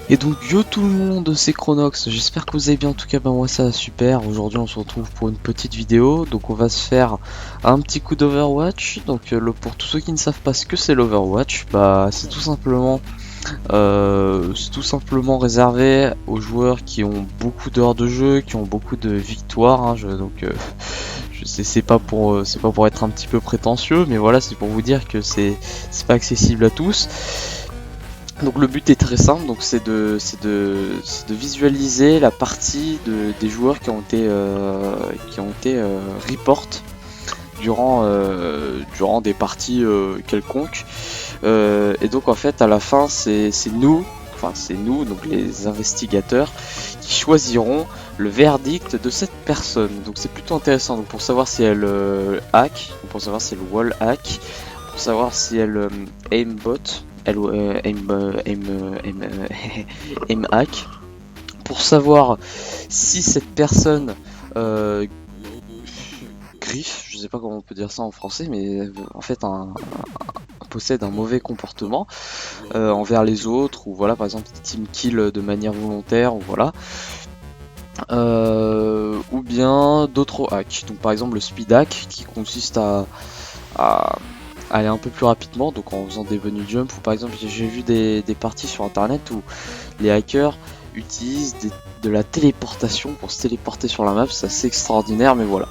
Et donc yo tout le monde, c'est Chronox, j'espère que vous allez bien, en tout cas moi ça va super. Aujourd'hui on se retrouve pour une petite vidéo, donc on va se faire un petit coup d'Overwatch. Donc pour tous ceux qui ne savent pas ce que c'est l'Overwatch, bah c'est tout simplement réservé aux joueurs qui ont beaucoup d'heures de jeu, qui ont beaucoup de victoires, hein, je sais c'est pas pour être un petit peu prétentieux, mais voilà, c'est pour vous dire que c'est pas accessible à tous. Donc le but est très simple, donc c'est de visualiser la partie des joueurs qui ont été report durant des parties quelconques. Et donc en fait à la fin c'est nous, donc les investigateurs, qui choisiront le verdict de cette personne. Donc c'est plutôt intéressant, donc pour savoir si elle hack, pour savoir si elle wall hack, pour savoir si elle aimbot, aim hack, pour savoir si cette personne griffe, je sais pas comment on peut dire ça en français, mais en fait possède un mauvais comportement envers les autres, ou voilà, par exemple team kill de manière volontaire, ou voilà, ou bien d'autres hacks. Donc par exemple le speed hack qui consiste à aller un peu plus rapidement, donc en faisant des bunny jump, ou par exemple j'ai vu des parties sur internet où les hackers utilisent de la téléportation pour se téléporter sur la map. C'est assez extraordinaire, mais voilà.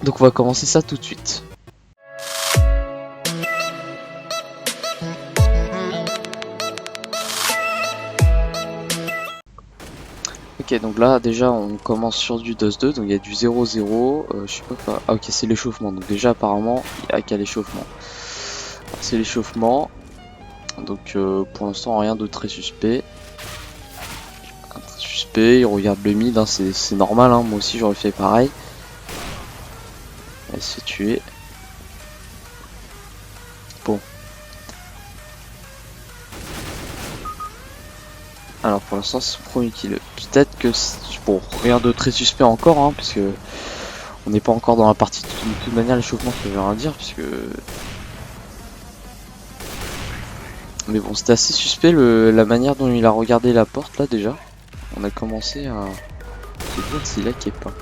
Donc on va commencer ça tout de suite. Ok, donc là déjà on commence sur du DOS 2, donc il y a du 0-0, je sais pas quoi. Ah ok, c'est l'échauffement, donc déjà apparemment il y a qu'à l'échauffement. C'est l'échauffement, donc pour l'instant rien de très suspect. Il regarde le mid, hein, c'est normal, hein, moi aussi j'aurais fait pareil. Elle se fait tuer. Bon. Alors pour l'instant c'est son premier kill. Peut-être que bon, rien de très suspect encore, hein, puisque on n'est pas encore dans la partie. De toute manière l'échauffement ça veut rien dire, puisque. Mais bon, c'était assez suspect la manière dont il a regardé la porte là déjà. On a commencé à se dire s'il a qui est pas.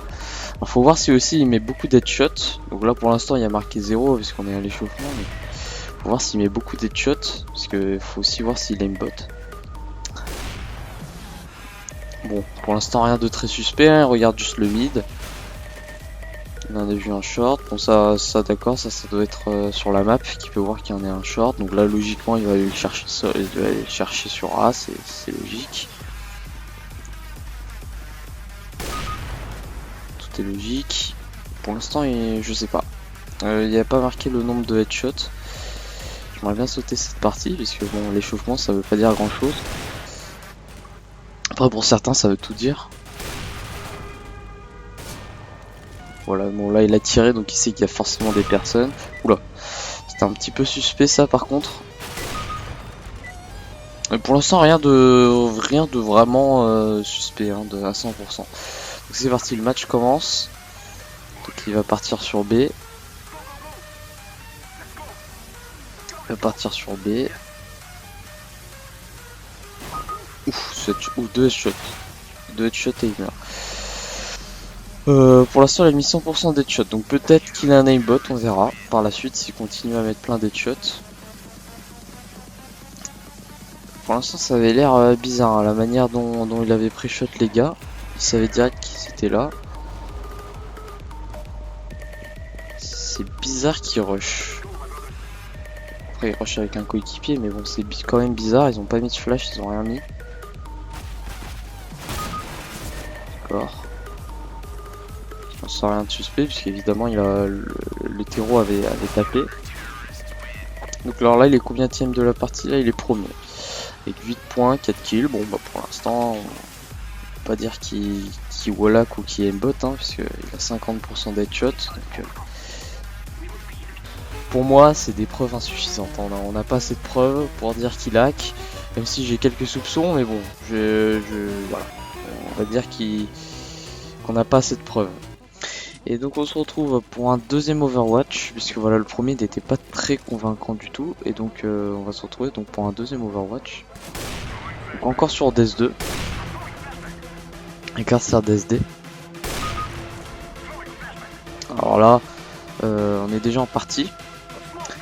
Alors faut voir si aussi il met beaucoup d'headshots. Donc là pour l'instant il y a marqué 0 puisqu'on est à l'échauffement, mais faut voir s'il met beaucoup d'headshots, parce que faut aussi voir s'il aimbot. Bon, pour l'instant rien de très suspect, hein. Regarde juste le mid. Il en a vu un short, bon ça d'accord, ça doit être sur la map qui peut voir qu'il y en a un short. Donc là logiquement il va aller le chercher sur A, c'est logique. Tout est logique. Pour l'instant je sais pas. Il n'y a pas marqué le nombre de headshots. J'aimerais bien sauter cette partie, puisque bon, l'échauffement ça veut pas dire grand chose. Après pour certains ça veut tout dire. Voilà, bon là il a tiré, donc il sait qu'il y a forcément des personnes. Oula, c'était un petit peu suspect ça par contre. Mais pour l'instant rien de vraiment suspect, hein, à 100%. Donc c'est parti, le match commence. Donc il va partir sur B. Il va partir sur B. Ouf, deux headshots. Deux headshots et il meurt. Pour l'instant il a mis 100% d'headshots, donc peut-être qu'il a un aimbot, on verra par la suite s'il continue à mettre plein d'headshots. Pour l'instant ça avait l'air bizarre, hein, la manière dont il avait pré-shot les gars. Il savait direct qu'ils étaient là. C'est bizarre qu'ils rush. Après ils rush avec un coéquipier, mais bon c'est quand même bizarre, ils ont pas mis de flash, ils ont rien mis. D'accord. On sent rien de suspect, puisqu'évidemment il a le terreau avait tapé. Donc alors là il est combienième de la partie? Là il est premier. Avec 8 points, 4 kills. Bon bah pour l'instant on peut pas dire qu'il wallhack ou qu'il aimbot, hein, puisqu'il a 50% d'headshot. Donc pour moi c'est des preuves insuffisantes. On n'a pas assez de preuves pour dire qu'il hack. Même si j'ai quelques soupçons, mais bon, voilà. On va dire qu'on n'a pas assez de preuves. Et donc on se retrouve pour un deuxième Overwatch, puisque voilà, le premier n'était pas très convaincant du tout, et donc on va se retrouver donc pour un deuxième Overwatch. Donc encore sur DS2. Éclaircir DSD. Alors là, on est déjà en partie.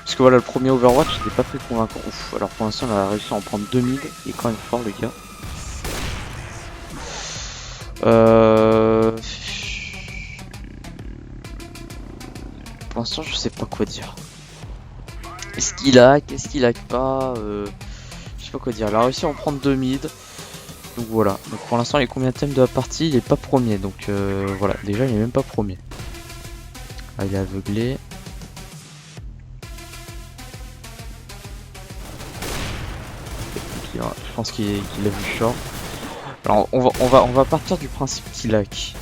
Parce que voilà, le premier Overwatch n'était pas très convaincant. Ouf, alors pour l'instant, on a réussi à en prendre 2000. Il est quand même fort, le gars. Pour l'instant, je sais pas quoi dire. Est-ce qu'il hack? Est-ce qu'il hack pas? Je sais pas quoi dire. Il a réussi à en prendre 2 mid. Donc voilà. Donc pour l'instant, il est combien de thèmes de la partie? Il est pas premier. Donc voilà. Déjà, il est même pas premier. Ah, il est aveuglé. Je pense qu'il a vu short. Alors on va partir du principe qu'il hack.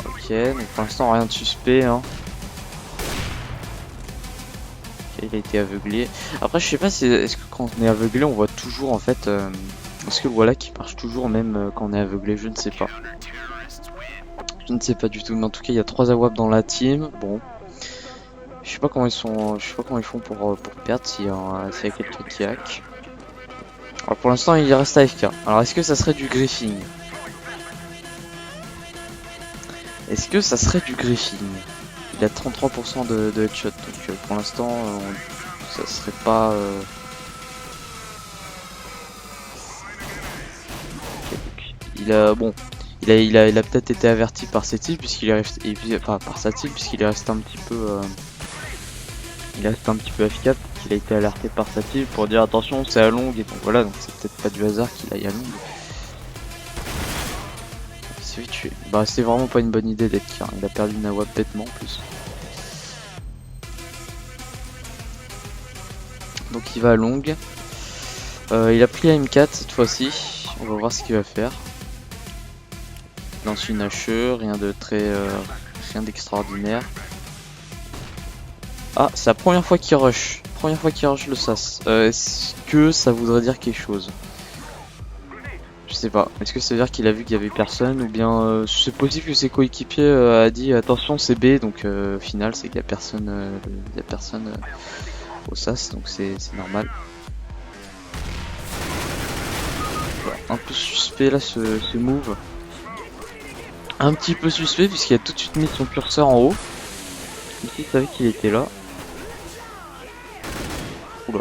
Ok, donc pour l'instant rien de suspect hein. Ok, il a été aveuglé. Après je sais pas si est-ce que quand on est aveuglé on voit toujours en fait est-ce que le voilà qui marche toujours même quand on est aveuglé, je ne sais pas. Je ne sais pas du tout, mais en tout cas il y a 3 AWAP dans la team. Bon. Je sais pas comment ils sont. Je sais pas comment ils font pour perdre s'il y a quelqu'un qui hack. Alors pour l'instant il reste AFK. Alors est-ce que ça serait du griffing? Est-ce que ça serait du griffing? Il a 33% de headshot, donc pour l'instant ça serait pas... Il a bon, il a peut-être été averti par ses teams puisqu'il est resté, enfin par sa team puisqu'il est resté un petit peu, il est resté un petit peu AFK, qu'il a été alerté par sa team pour dire attention c'est à longue et donc voilà, donc c'est peut-être pas du hasard qu'il aille à longue. Il s'est fait tuer. Bah c'est vraiment pas une bonne idée d'être car il a perdu une AWP bêtement en plus. Donc il va à longue. Il a pris la M4 cette fois-ci. On va voir ce qu'il va faire. Il lance une HE, rien de très, rien d'extraordinaire. Ah, c'est la première fois qu'il rush. Première fois qu'il rush le SAS. Est-ce que ça voudrait dire quelque chose? Je sais pas. Est-ce que ça veut dire qu'il a vu qu'il y avait personne ou bien c'est possible que ses coéquipiers a dit attention c'est B donc au final c'est qu'il y a personne, au SAS donc c'est normal. Voilà, un peu suspect là ce move. Un petit peu suspect puisqu'il a tout de suite mis son curseur en haut. Ici il savait qu'il était là. Oula.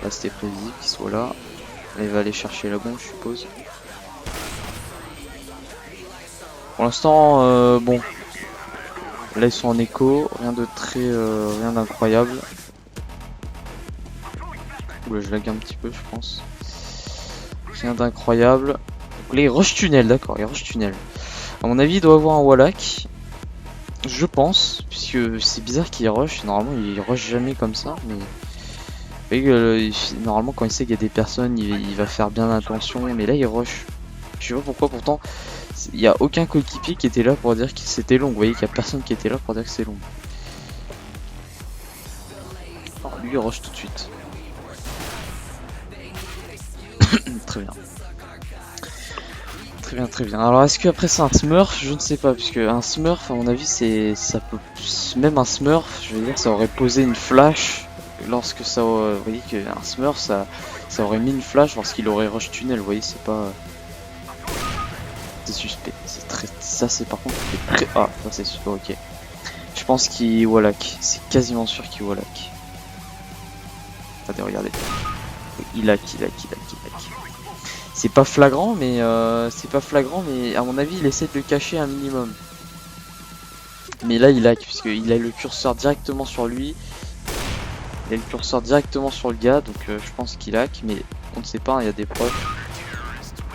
Là c'était prévisible qu'il soit là. Là il va aller chercher la bombe je suppose. Pour l'instant bon. Là ils sont en écho, rien de très rien d'incroyable. Oula je lag un petit peu je pense. Rien d'incroyable. Donc là il rush tunnel, d'accord, il rush tunnel. À mon avis il doit avoir un wallach. Je pense, puisque c'est bizarre qu'il rush, normalement il rush jamais comme ça, mais vous voyez, normalement quand il sait qu'il y a des personnes il va faire bien attention, mais là il rush. Je sais pas pourquoi, pourtant il n'y a aucun coéquipier qui était là pour dire que c'était long, vous voyez qu'il n'y a personne qui était là pour dire que c'est long. Alors, lui il rush tout de suite. Très bien. Très bien, très bien. Alors est-ce que après c'est un smurf? Je ne sais pas, puisque un smurf à mon avis ça peut même un smurf, je veux dire ça aurait posé une flash lorsque ça vous voyez qu'un smurf ça aurait mis une flash lorsqu'il aurait rush tunnel, vous voyez c'est pas c'est suspect, c'est très ça c'est par contre c'est très ah ça c'est super ok. Je pense qu'il wallach, c'est quasiment sûr qu'il wallach. Attendez regardez. Il hack. C'est pas flagrant mais à mon avis il essaie de le cacher un minimum. Mais là il hack puisqu'il a le curseur directement sur lui. Il a le curseur directement sur le gars donc je pense qu'il hack mais on ne sait pas, hein, il y a des preuves.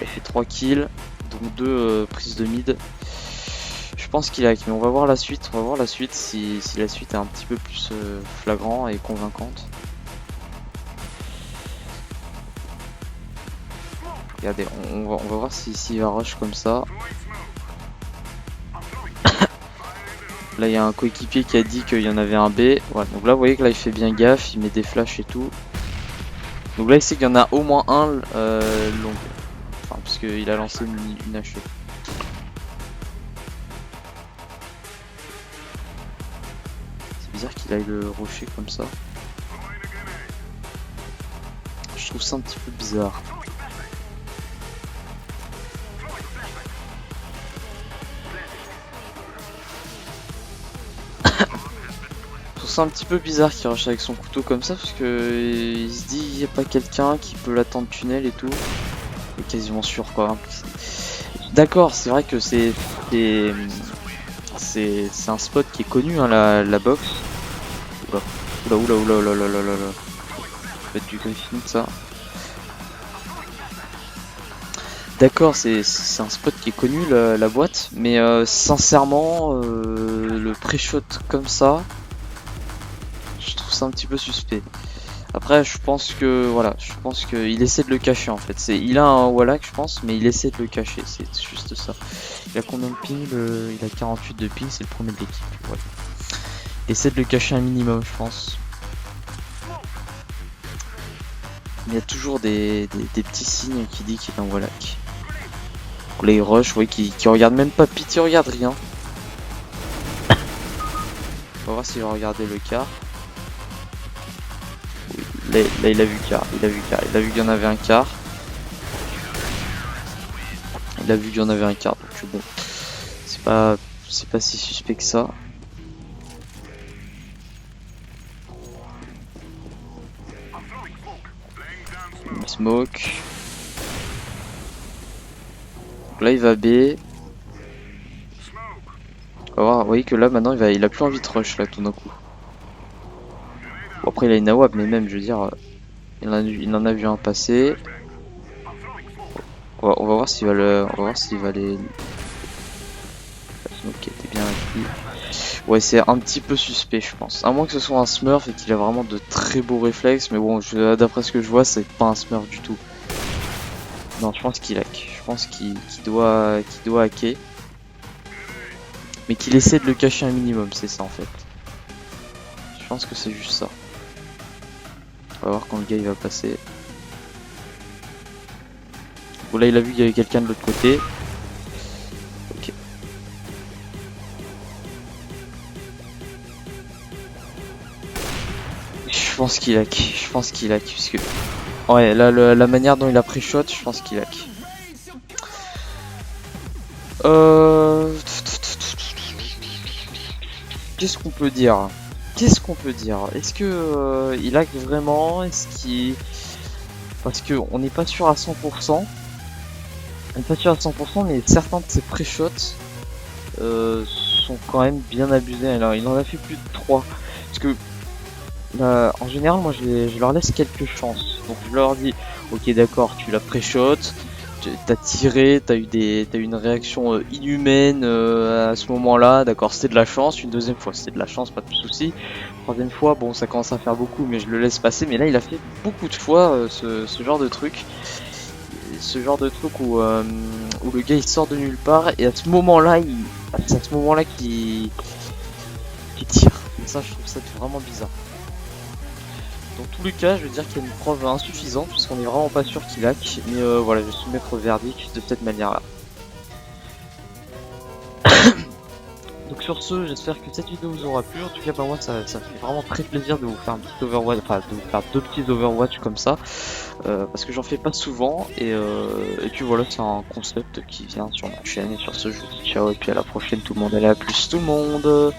Il a fait 3 kills donc 2 prises de mid. Je pense qu'il hack mais on va voir la suite, si la suite est un petit peu plus flagrant et convaincante. Regardez, on va voir s'il va rush comme ça. Là il y a un coéquipier qui a dit qu'il y en avait un B. Ouais, donc là vous voyez que là il fait bien gaffe, il met des flashs et tout. Donc là il sait qu'il y en a au moins un long. Enfin puisqu'il a lancé une HE. C'est bizarre qu'il aille le rusher comme ça. je trouve ça un petit peu bizarre. Je trouve ça un petit peu bizarre qu'il rush avec son couteau comme ça, parce que il se dit il n'y a pas quelqu'un qui peut l'attendre tunnel et tout. Il est quasiment sûr quoi. D'accord, c'est vrai que c'est un spot qui est connu, hein, la boxe. Oula, oula, oula, oula, oula, oula, oula, oula. Ça peut être du Griffin ça. D'accord, c'est un spot qui est connu, la boîte, mais sincèrement, le pré-shot comme ça, je trouve ça un petit peu suspect. Après, je pense que voilà, je pense qu'il essaie de le cacher en fait. Il a un Wallach, je pense, mais il essaie de le cacher, c'est juste ça. Il a combien de ping il a 48 de ping, c'est le premier de l'équipe. Ouais. Il essaie de le cacher un minimum, je pense. Il y a toujours des petits signes qui disent qu'il est un Wallach. Là il rush, oui, qui regarde même pas pitié, regarde rien. On va voir s'il va regarder le quart. Oui, là il a vu quart, il a vu qu'il y en avait un quart. Il a vu qu'il y en avait un quart, donc bon, c'est pas si suspect que ça. Smoke. Donc là il va B. On va voir, vous voyez que là maintenant il a plus envie de rush là tout d'un coup. Bon, après il a une AWP, mais même je veux dire, il en a vu un passer. On va voir s'il va les. Smoke qui était bien acquis. Ouais, c'est un petit peu suspect, je pense. À moins que ce soit un smurf et qu'il a vraiment de très beaux réflexes, mais bon, d'après ce que je vois, c'est pas un smurf du tout. Non, je pense qu'il hack. Je pense qu'il doit hacker. Mais qu'il essaie de le cacher un minimum, c'est ça en fait. Je pense que c'est juste ça. On va voir quand le gars il va passer. Bon, là il a vu qu'il y avait quelqu'un de l'autre côté. Ok. Je pense qu'il hack. Je pense qu'il hack. Puisque... Ouais, là la manière dont il a pris shot, je pense qu'il hack. Qu'est-ce qu'on peut dire? Est-ce que il hack vraiment? Est-ce qu'il... Parce que on n'est pas sûr à 100%. On n'est pas sûr à 100%, mais certains de ses pré-shots sont quand même bien abusés. Alors il en a fait plus de 3. Parce que en général, moi je leur laisse quelques chances. Donc je leur dis, ok d'accord, tu l'as pré-shot, t'as tiré, t'as eu une réaction inhumaine à ce moment-là, d'accord, c'était de la chance. Une deuxième fois, c'était de la chance, pas de souci. Troisième fois, bon, ça commence à faire beaucoup, mais je le laisse passer. Mais là, il a fait beaucoup de fois ce genre de truc, où le gars il sort de nulle part et à ce moment-là, qu'il tire. Et ça, je trouve ça vraiment bizarre. Dans tous les cas, je veux dire qu'il y a une preuve insuffisante puisqu'on est vraiment pas sûr qu'il hack, mais voilà, je vais soumettre au verdict de cette manière-là. Donc sur ce, j'espère que cette vidéo vous aura plu. En tout cas, moi ça fait vraiment très plaisir de vous faire un petit Overwatch, enfin de vous faire 2 petits Overwatch comme ça, parce que j'en fais pas souvent et puis voilà, c'est un concept qui vient sur ma chaîne. Et sur ce, je vous dis ciao et puis à la prochaine tout le monde. Allez, à plus tout le monde.